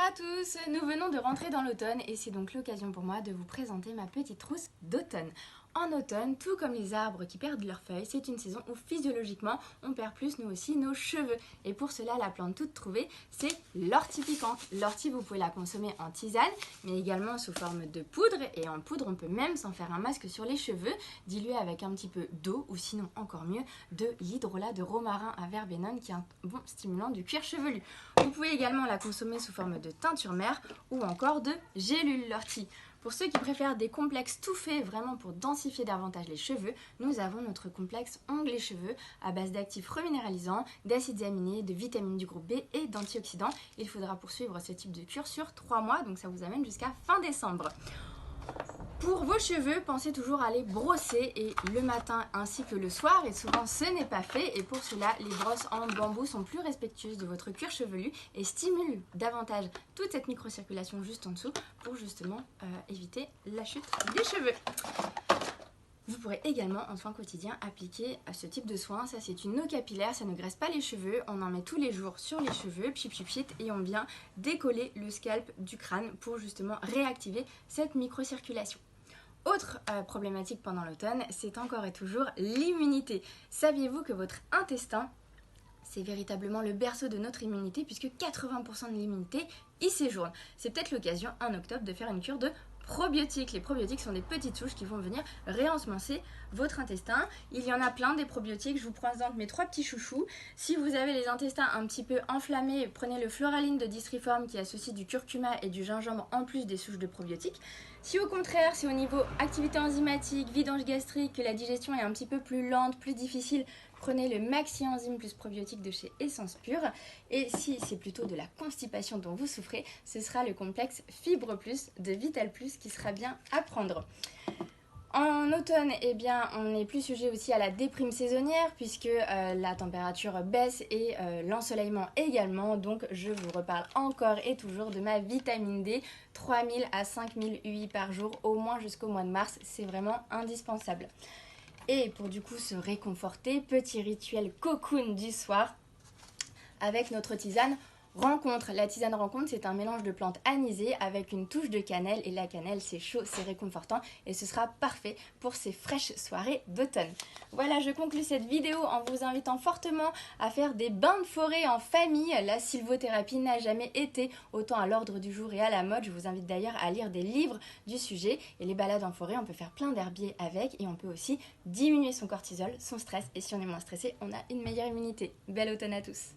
à tous, nous venons de rentrer dans l'automne et c'est donc l'occasion pour moi de vous présenter ma petite trousse d'automne. En automne, tout comme les arbres qui perdent leurs feuilles, c'est une saison où physiologiquement on perd plus nous aussi nos cheveux. Et pour cela, la plante toute trouvée, c'est l'ortie piquante. L'ortie, vous pouvez la consommer en tisane, mais également sous forme de poudre. Et en poudre, on peut même s'en faire un masque sur les cheveux, dilué avec un petit peu d'eau ou sinon encore mieux, de l'hydrolat de romarin à verbenone qui est un bon stimulant du cuir chevelu. Vous pouvez également la consommer sous forme de teinture mère ou encore de gélule l'ortie. Pour ceux qui préfèrent des complexes tout faits vraiment pour densifier davantage les cheveux, nous avons notre complexe ongles et cheveux à base d'actifs reminéralisants, d'acides aminés, de vitamines du groupe B et d'antioxydants. Il faudra poursuivre ce type de cure sur 3 mois, donc ça vous amène jusqu'à fin décembre. Pour vos cheveux, pensez toujours à les brosser et le matin ainsi que le soir, et souvent ce n'est pas fait, et pour cela les brosses en bambou sont plus respectueuses de votre cuir chevelu et stimulent davantage toute cette microcirculation juste en dessous pour justement éviter la chute des cheveux. Vous pourrez également en soin quotidien appliquer ce type de soin. Ça, c'est une eau capillaire, ça ne graisse pas les cheveux, on en met tous les jours sur les cheveux, et on vient décoller le scalp du crâne pour justement réactiver cette microcirculation. Autre problématique pendant l'automne, c'est encore et toujours l'immunité. Saviez-vous que votre intestin, c'est véritablement le berceau de notre immunité puisque 80% de l'immunité y séjourne. C'est peut-être l'occasion en octobre de faire une cure de probiotiques. Les probiotiques sont des petites souches qui vont venir réensemencer votre intestin. Il y en a plein des probiotiques, je vous présente mes 3 petits chouchous. Si vous avez les intestins un petit peu enflammés, prenez le Floraline de Distriform qui associe du curcuma et du gingembre en plus des souches de probiotiques. Si au contraire, c'est au niveau activité enzymatique, vidange gastrique, que la digestion est un petit peu plus lente, plus difficile, prenez le Maxi Enzyme plus probiotique de chez Essence Pure. Et si c'est plutôt de la constipation dont vous souffrez, ce sera le complexe Fibre Plus de Vital Plus qui sera bien à prendre. En automne, eh bien, on est plus sujet aussi à la déprime saisonnière puisque la température baisse et l'ensoleillement également. Donc, je vous reparle encore et toujours de ma vitamine D, 3000 à 5000 UI par jour, au moins jusqu'au mois de mars. C'est vraiment indispensable. Et pour du coup se réconforter, petit rituel cocoon du soir avec notre tisane Rencontre. La tisane Rencontre, c'est un mélange de plantes anisées avec une touche de cannelle. Et la cannelle, c'est chaud, c'est réconfortant et ce sera parfait pour ces fraîches soirées d'automne. Voilà, je conclue cette vidéo en vous invitant fortement à faire des bains de forêt en famille. La sylvothérapie n'a jamais été autant à l'ordre du jour et à la mode. Je vous invite d'ailleurs à lire des livres du sujet. Et les balades en forêt, on peut faire plein d'herbiers avec et on peut aussi diminuer son cortisol, son stress. Et si on est moins stressé, on a une meilleure immunité. Bel automne à tous!